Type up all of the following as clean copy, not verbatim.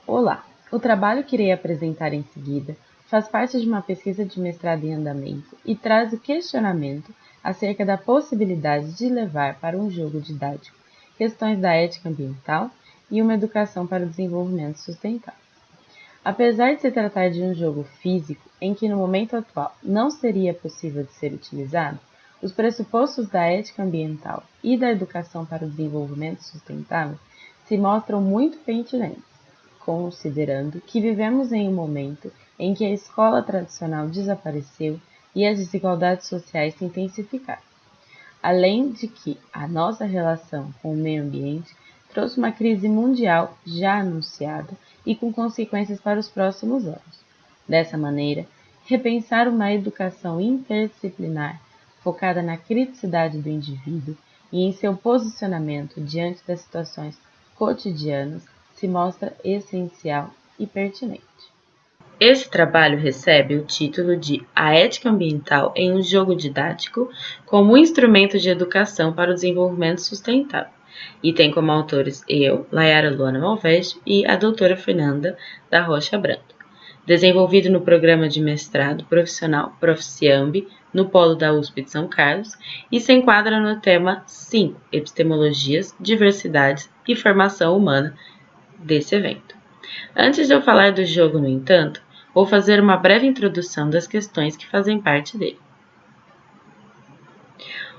Olá! O trabalho que irei apresentar em seguida faz parte de uma pesquisa de mestrado em andamento e traz o questionamento acerca da possibilidade de levar para um jogo didático questões da ética ambiental e uma educação para o desenvolvimento sustentável. Apesar de se tratar de um jogo físico em que no momento atual não seria possível de ser utilizado, os pressupostos da ética ambiental e da educação para o desenvolvimento sustentável se mostram muito pertinentes, considerando que vivemos em um momento em que a escola tradicional desapareceu e as desigualdades sociais se intensificaram. Além de que a nossa relação com o meio ambiente trouxe uma crise mundial já anunciada e com consequências para os próximos anos. Dessa maneira, repensar uma educação interdisciplinar focada na criticidade do indivíduo e em seu posicionamento diante das situações cotidianas se mostra essencial e pertinente. Esse trabalho recebe o título de A Ética Ambiental em um Jogo Didático como instrumento de educação para o desenvolvimento sustentável e tem como autores eu, Layara Luana Malveste e a doutora Fernanda da Rocha Brando. Desenvolvido no programa de mestrado profissional Proficiamb, no polo da USP de São Carlos, e se enquadra no tema 5, Epistemologias, Diversidades e Formação Humana, desse evento. Antes de eu falar do jogo, no entanto, vou fazer uma breve introdução das questões que fazem parte dele.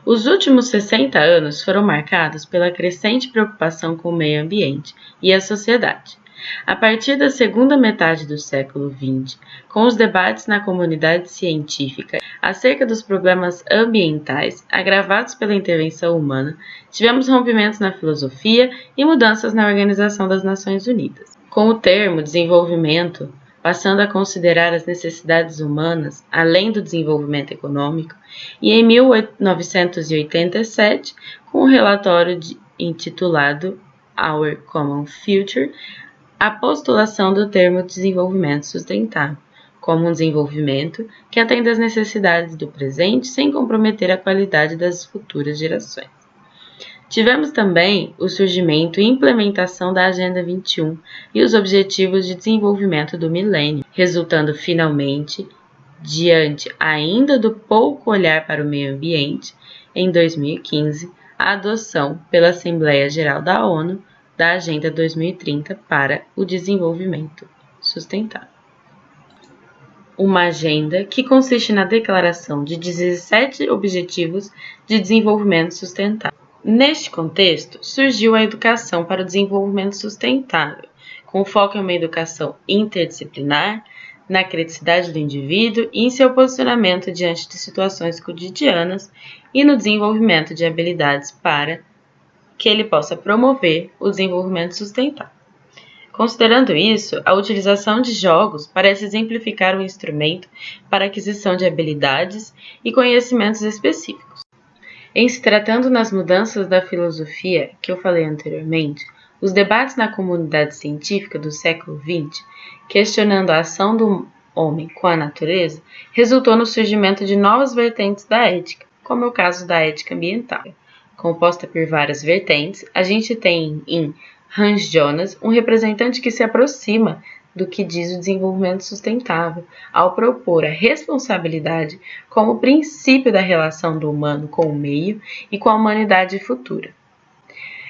Os últimos 60 anos foram marcados pela crescente preocupação com o meio ambiente e a sociedade. A partir da segunda metade do século XX, com os debates na comunidade científica acerca dos problemas ambientais agravados pela intervenção humana, tivemos rompimentos na filosofia e mudanças na Organização das Nações Unidas. Com o termo desenvolvimento passando a considerar as necessidades humanas além do desenvolvimento econômico, e em 1987, com o relatório intitulado Our Common Future, a postulação do termo desenvolvimento sustentável, como um desenvolvimento que atende às necessidades do presente sem comprometer a qualidade das futuras gerações. Tivemos também o surgimento e implementação da Agenda 21 e os Objetivos de Desenvolvimento do Milênio, resultando finalmente, diante ainda do pouco olhar para o meio ambiente, em 2015, a adoção pela Assembleia Geral da ONU da Agenda 2030 para o Desenvolvimento Sustentável. Uma agenda que consiste na declaração de 17 Objetivos de Desenvolvimento Sustentável. Neste contexto, surgiu a Educação para o Desenvolvimento Sustentável, com foco em uma educação interdisciplinar, na criticidade do indivíduo e em seu posicionamento diante de situações cotidianas e no desenvolvimento de habilidades para que ele possa promover o desenvolvimento sustentável. Considerando isso, a utilização de jogos parece exemplificar um instrumento para aquisição de habilidades e conhecimentos específicos. Em se tratando nas mudanças da filosofia que eu falei anteriormente, os debates na comunidade científica do século XX, questionando a ação do homem com a natureza, resultou no surgimento de novas vertentes da ética, como é o caso da ética ambiental. Composta por várias vertentes, a gente tem em Hans Jonas um representante que se aproxima do que diz o desenvolvimento sustentável, ao propor a responsabilidade como princípio da relação do humano com o meio e com a humanidade futura.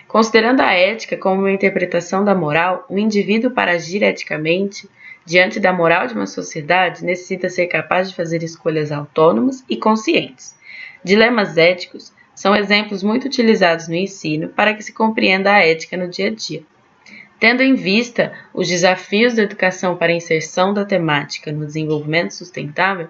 Considerando a ética como uma interpretação da moral, o indivíduo, para agir eticamente diante da moral de uma sociedade, necessita ser capaz de fazer escolhas autônomas e conscientes. Dilemas éticos são exemplos muito utilizados no ensino para que se compreenda a ética no dia a dia. Tendo em vista os desafios da educação para a inserção da temática no desenvolvimento sustentável,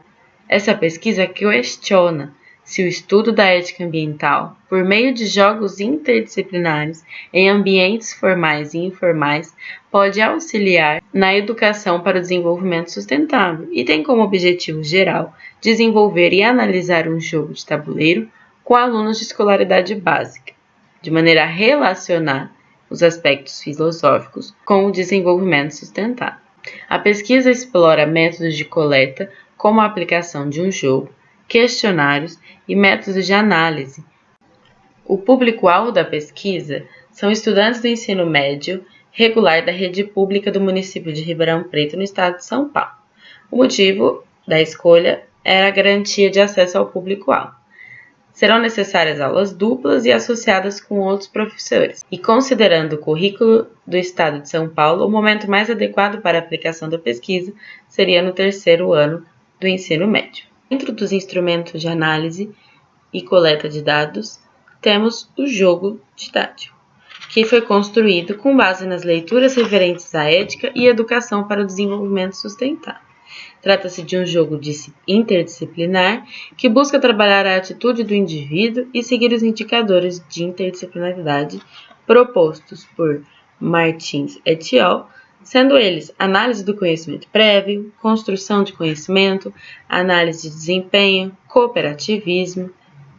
essa pesquisa questiona se o estudo da ética ambiental, por meio de jogos interdisciplinares em ambientes formais e informais, pode auxiliar na educação para o desenvolvimento sustentável e tem como objetivo geral desenvolver e analisar um jogo de tabuleiro com alunos de escolaridade básica, de maneira a relacionar os aspectos filosóficos com o desenvolvimento sustentável. A pesquisa explora métodos de coleta, como a aplicação de um jogo, questionários e métodos de análise. O público-alvo da pesquisa são estudantes do ensino médio regular da rede pública do município de Ribeirão Preto, no estado de São Paulo. O motivo da escolha era a garantia de acesso ao público-alvo. Serão necessárias aulas duplas e associadas com outros professores. E considerando o currículo do estado de São Paulo, o momento mais adequado para a aplicação da pesquisa seria no terceiro ano do ensino médio. Dentro dos instrumentos de análise e coleta de dados, temos o jogo didático, que foi construído com base nas leituras referentes à ética e educação para o desenvolvimento sustentável. Trata-se de um jogo interdisciplinar que busca trabalhar a atitude do indivíduo e seguir os indicadores de interdisciplinaridade propostos por Martins et al., sendo eles análise do conhecimento prévio, construção de conhecimento, análise de desempenho, cooperativismo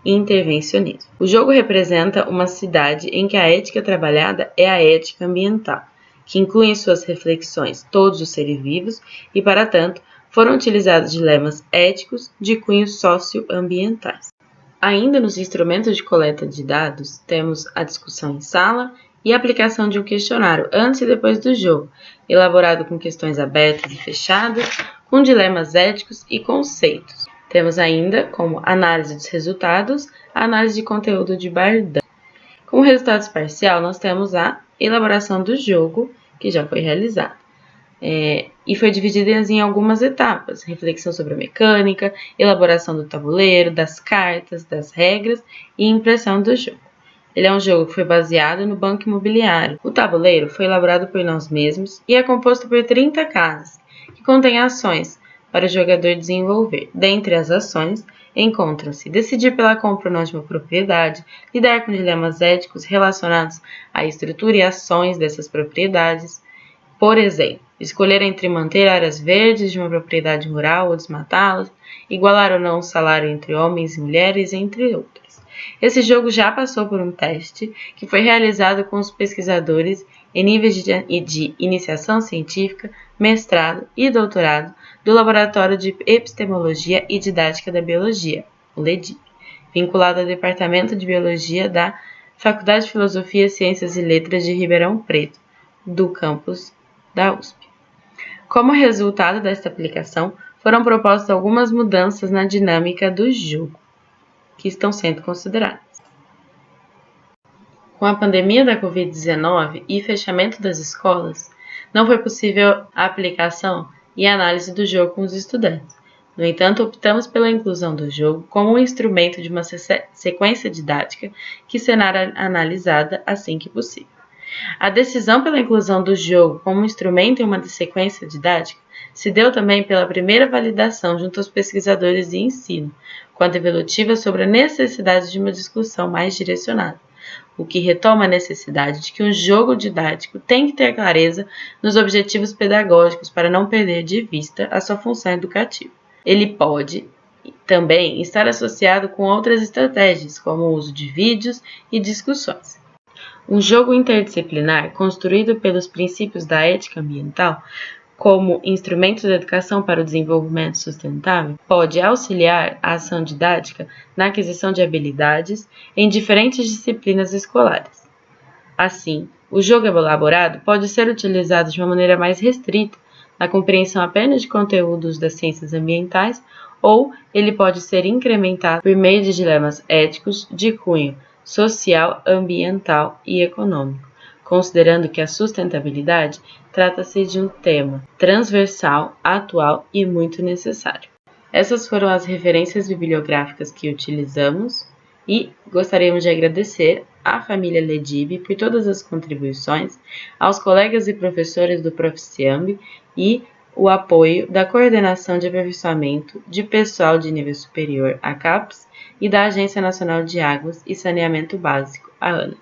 e intervencionismo. O jogo representa uma cidade em que a ética trabalhada é a ética ambiental, que inclui em suas reflexões todos os seres vivos e, para tanto, foram utilizados dilemas éticos de cunho socioambientais. Ainda nos instrumentos de coleta de dados, temos a discussão em sala e a aplicação de um questionário antes e depois do jogo, elaborado com questões abertas e fechadas, com dilemas éticos e conceitos. Temos ainda, como análise dos resultados, a análise de conteúdo de Bardan. Como resultado parcial, nós temos a elaboração do jogo, que já foi realizada. E foi dividida em algumas etapas: reflexão sobre a mecânica, elaboração do tabuleiro, das cartas, das regras e impressão do jogo. Ele é um jogo que foi baseado no banco imobiliário. O tabuleiro foi elaborado por nós mesmos e é composto por 30 casas, que contém ações para o jogador desenvolver. Dentre as ações, encontram-se decidir pela compra ou não de uma propriedade, lidar com dilemas éticos relacionados à estrutura e ações dessas propriedades, por exemplo, escolher entre manter áreas verdes de uma propriedade rural ou desmatá-las, igualar ou não o salário entre homens e mulheres, entre outras. Esse jogo já passou por um teste que foi realizado com os pesquisadores em níveis de iniciação científica, mestrado e doutorado do Laboratório de Epistemologia e Didática da Biologia, o LEDIB, vinculado ao Departamento de Biologia da Faculdade de Filosofia, Ciências e Letras de Ribeirão Preto, do campus da USP. Como resultado desta aplicação, foram propostas algumas mudanças na dinâmica do jogo, que estão sendo consideradas. Com a pandemia da Covid-19 e fechamento das escolas, não foi possível a aplicação e análise do jogo com os estudantes. No entanto, optamos pela inclusão do jogo como um instrumento de uma sequência didática que será analisada assim que possível. A decisão pela inclusão do jogo como instrumento em uma sequência didática se deu também pela primeira validação junto aos pesquisadores de ensino, quanto evolutiva sobre a necessidade de uma discussão mais direcionada, o que retoma a necessidade de que um jogo didático tem que ter clareza nos objetivos pedagógicos para não perder de vista a sua função educativa. Ele pode também estar associado com outras estratégias, como o uso de vídeos e discussões. Um jogo interdisciplinar, construído pelos princípios da ética ambiental, como instrumento de educação para o desenvolvimento sustentável, pode auxiliar a ação didática na aquisição de habilidades em diferentes disciplinas escolares. Assim, o jogo elaborado pode ser utilizado de uma maneira mais restrita, na compreensão apenas de conteúdos das ciências ambientais, ou ele pode ser incrementado por meio de dilemas éticos de cunho social, ambiental e econômico, considerando que a sustentabilidade trata-se de um tema transversal, atual e muito necessário. Essas foram as referências bibliográficas que utilizamos e gostaríamos de agradecer à família LEDIB por todas as contribuições, aos colegas e professores do Proficiamb e o apoio da Coordenação de Aperfeiçoamento de Pessoal de Nível Superior, a CAPES, e da Agência Nacional de Águas e Saneamento Básico, a ANA.